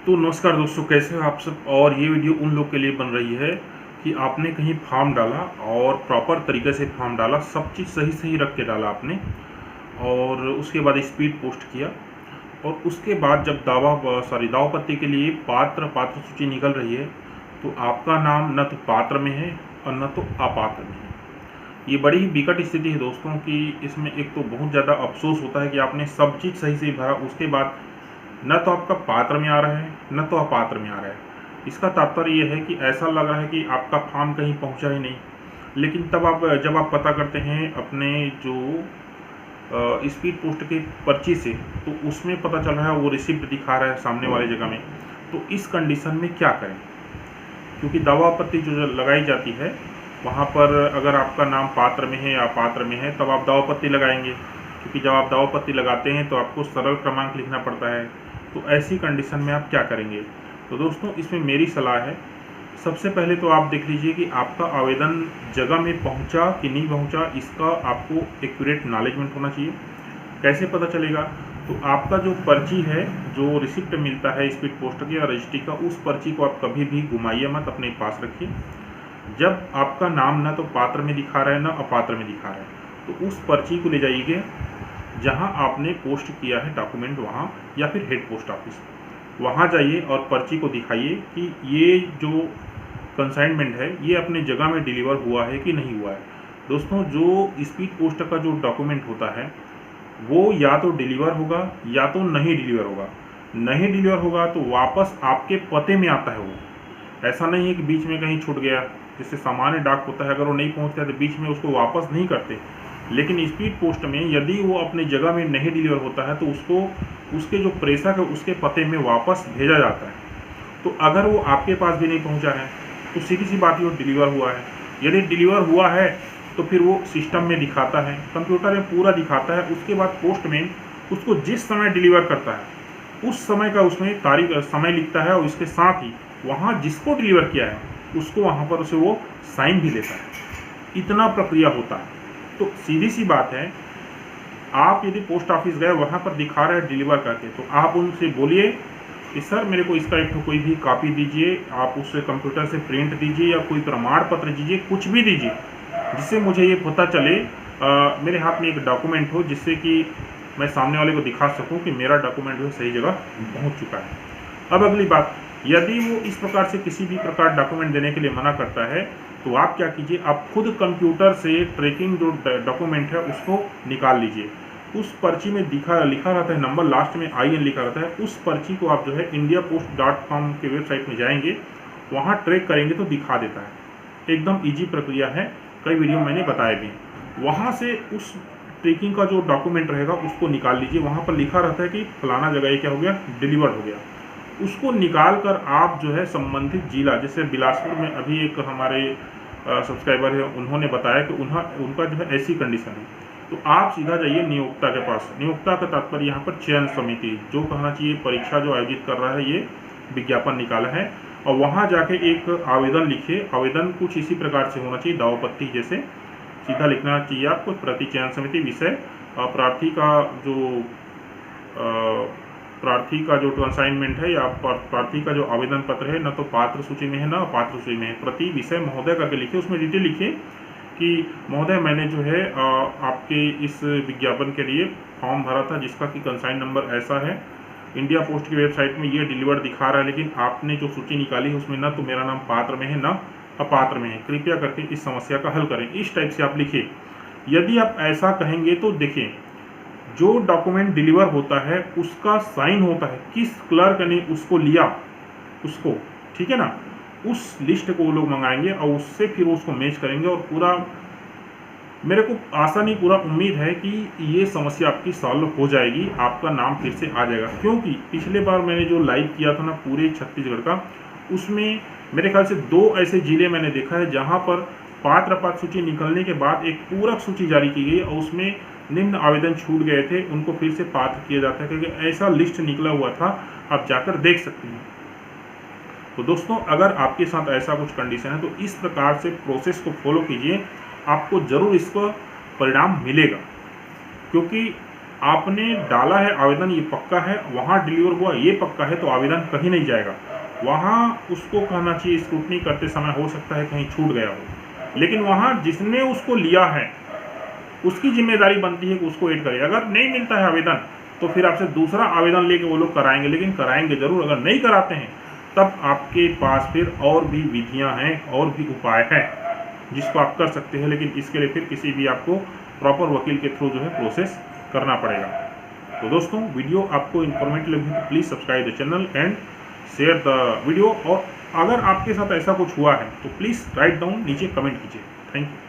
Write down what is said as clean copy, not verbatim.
तो नमस्कार दोस्तों, कैसे हो आप सब। और ये वीडियो उन लोग के लिए बन रही है कि आपने कहीं फॉर्म डाला और प्रॉपर तरीके से फॉर्म डाला, सब चीज़ सही सही रख के डाला आपने, और उसके बाद स्पीड पोस्ट किया, और उसके बाद जब दावा पत्ती के लिए पात्र सूची निकल रही है, तो आपका नाम न तो पात्र में है और न तो अपात्र में है। ये बड़ी ही विकट स्थिति है दोस्तों कि इसमें एक तो बहुत ज़्यादा अफसोस होता है कि आपने सब चीज़ सही सही भरा, उसके बाद न तो आपका पात्र में आ रहा है न तो अपात्र में आ रहा है। इसका तात्पर्य यह है कि ऐसा लग रहा है कि आपका फॉर्म कहीं पहुंचा ही नहीं। लेकिन तब जब आप पता करते हैं अपने जो स्पीड पोस्ट के पर्ची से, तो उसमें पता चल रहा है वो रिसिप्ट दिखा रहा है सामने वाले जगह में। तो इस कंडीशन में क्या करें, क्योंकि दावा आपत्ति जो लगाई जाती है वहाँ पर अगर आपका नाम पात्र में है या अपात्र में है तब आप दावा आपत्ति लगाएंगे, क्योंकि जब आप दावा आपत्ति लगाते हैं तो आपको सरल क्रमांक लिखना पड़ता है। तो ऐसी कंडीशन में आप क्या करेंगे। तो दोस्तों, इसमें मेरी सलाह है, सबसे पहले तो आप देख लीजिए कि आपका आवेदन जगह में पहुंचा कि नहीं पहुंचा, इसका आपको एक्यूरेट नॉलेजमेंट होना चाहिए। कैसे पता चलेगा, तो आपका जो पर्ची है, जो रिसिप्ट मिलता है स्पीड पोस्ट की या रजिस्ट्री का, उस पर्ची को आप कभी भी घुमाइए मत, अपने पास रखिए। जब आपका नाम न तो पात्र में दिखा रहा है न अपात्र में दिखा रहा है, तो उस पर्ची को ले जाइए जहां आपने पोस्ट किया है डॉक्यूमेंट, वहां या फिर हेड पोस्ट ऑफिस, वहां जाइए और पर्ची को दिखाइए कि ये जो कंसाइनमेंट है ये अपने जगह में डिलीवर हुआ है कि नहीं हुआ है। दोस्तों, जो स्पीड पोस्ट का जो डॉक्यूमेंट होता है वो या तो डिलीवर होगा या तो नहीं डिलीवर होगा। नहीं डिलीवर होगा तो वापस आपके पते में आता है वो। ऐसा नहीं है कि बीच में कहीं छूट गया, जिससे सामान्य डाक होता है, अगर वो नहीं पहुंचता तो बीच में उसको वापस नहीं करते। लेकिन स्पीड पोस्ट में यदि वो अपने जगह में नहीं डिलीवर होता है तो उसको उसके जो प्रेषक है उसके पते में वापस भेजा जाता है। तो अगर वो आपके पास भी नहीं पहुंचा है तो सीधी सी बात है वो डिलीवर हुआ है। यदि डिलीवर हुआ है तो फिर वो सिस्टम में दिखाता है, कंप्यूटर में पूरा दिखाता है। उसके बाद पोस्टमैन उसको जिस समय डिलीवर करता है उस समय का उसमें तारीख समय लिखता है, और इसके साथ ही वहाँ जिसको डिलीवर किया है उसको वहाँ पर उसे वो साइन भी लेता है। इतना प्रक्रिया होता है। तो सीधी सी बात है, आप यदि पोस्ट ऑफिस गए, वहाँ पर दिखा रहे हैं डिलीवर करके, तो आप उनसे बोलिए कि सर मेरे को इसका एक कोई भी कॉपी दीजिए, आप उसे कंप्यूटर से प्रिंट दीजिए या कोई प्रमाण पत्र दीजिए, कुछ भी दीजिए जिससे मुझे ये पता चले, मेरे हाथ में एक डॉक्यूमेंट हो, जिससे कि मैं सामने वाले को दिखा सकूं कि मेरा डॉक्यूमेंट जो सही जगह पहुंच चुका है। अब अगली बात, यदि वो इस प्रकार से किसी भी प्रकार डॉक्यूमेंट देने के लिए मना करता है तो आप क्या कीजिए, आप खुद कंप्यूटर से ट्रैकिंग जो डॉक्यूमेंट है उसको निकाल लीजिए। उस पर्ची में लिखा रहता है नंबर, लास्ट में IN लिखा रहता है। उस पर्ची को आप जो है indiapost.com के वेबसाइट में जाएंगे, वहाँ ट्रैक करेंगे तो दिखा देता है। एकदम ईजी प्रक्रिया है, कई वीडियो मैंने बताया भी। वहाँ से उस ट्रैकिंग का जो डॉक्यूमेंट रहेगा उसको निकाल लीजिए। वहाँ पर लिखा रहता है कि फलाना जगह ये क्या हो गया, डिलीवर्ड हो गया। उसको निकाल कर आप जो है संबंधित जिला, जैसे बिलासपुर में अभी एक हमारे सब्सक्राइबर है, उन्होंने बताया कि उनका जो है ऐसी कंडीशन है, तो आप सीधा जाइए नियोक्ता के पास। नियोक्ता का तात्पर्य यहाँ पर चयन समिति, जो कहना चाहिए परीक्षा जो आयोजित कर रहा है, ये विज्ञापन निकाला है, और वहाँ जाके एक आवेदन लिखिए। आवेदन कुछ इसी प्रकार से होना चाहिए, दावपत्ती जैसे सीधा लिखना चाहिए आपको। प्रति चयन समिति विषय प्रार्थी का जो कंसाइनमेंट है या प्रार्थी का जो आवेदन पत्र है, न तो पात्र सूची में है न अपात्र सूची में है, प्रति विषय महोदय करके लिखिए। उसमें डिटेल लिखिए कि महोदय मैंने जो है आपके इस विज्ञापन के लिए फॉर्म भरा था, जिसका कि कंसाइन नंबर ऐसा है, इंडिया पोस्ट की वेबसाइट में ये डिलीवर दिखा रहा है, लेकिन आपने जो सूची निकाली है उसमें न तो मेरा नाम पात्र में है न अपात्र में है, कृपया करके इस समस्या का हल करें। इस टाइप से आप लिखिए। यदि आप ऐसा कहेंगे तो देखिए, जो डॉक्यूमेंट डिलीवर होता है उसका साइन होता है, किस क्लर्क ने उसको लिया उसको, ठीक है ना, उस लिस्ट को वो लोग मंगाएंगे और उससे फिर उसको मैच करेंगे। और पूरा मेरे को आशा नहीं, पूरा उम्मीद है कि ये समस्या आपकी सॉल्व हो जाएगी, आपका नाम फिर से आ जाएगा। क्योंकि पिछले बार मैंने जो लाइव किया था ना पूरे छत्तीसगढ़ का, उसमें मेरे ख्याल से 2 ऐसे जिले मैंने देखा है जहाँ पर पात्र अपात्र सूची निकलने के बाद एक पूरक सूची जारी की गई और उसमें निम्न आवेदन छूट गए थे, उनको फिर से पात्र किया जाता है, क्योंकि ऐसा लिस्ट निकला हुआ था, आप जाकर देख सकते हैं। तो दोस्तों, अगर आपके साथ ऐसा कुछ कंडीशन है तो इस प्रकार से प्रोसेस को फॉलो कीजिए, आपको ज़रूर इसका परिणाम मिलेगा। क्योंकि आपने डाला है आवेदन ये पक्का है, वहाँ डिलीवर हुआ ये पक्का है, तो आवेदन कहीं नहीं जाएगा। वहाँ उसको कहना चाहिए स्क्रूटनी करते समय हो सकता है कहीं छूट गया हो, लेकिन वहाँ जिसने उसको लिया है उसकी जिम्मेदारी बनती है कि उसको ऐड करे। अगर नहीं मिलता है आवेदन तो फिर आपसे दूसरा आवेदन लेके वो लोग कराएंगे, लेकिन कराएंगे ज़रूर। अगर नहीं कराते हैं तब आपके पास फिर और भी विधियां हैं और भी उपाय हैं जिसको आप कर सकते हैं, लेकिन इसके लिए फिर किसी भी आपको प्रॉपर वकील के थ्रू जो है प्रोसेस करना पड़ेगा। तो दोस्तों, वीडियो आपको इन्फॉर्मेटिव लगी तो please subscribe the channel and share the video. और अगर आपके साथ ऐसा कुछ हुआ है तो प्लीज़ राइट डाउन नीचे कमेंट कीजिए। Thank you.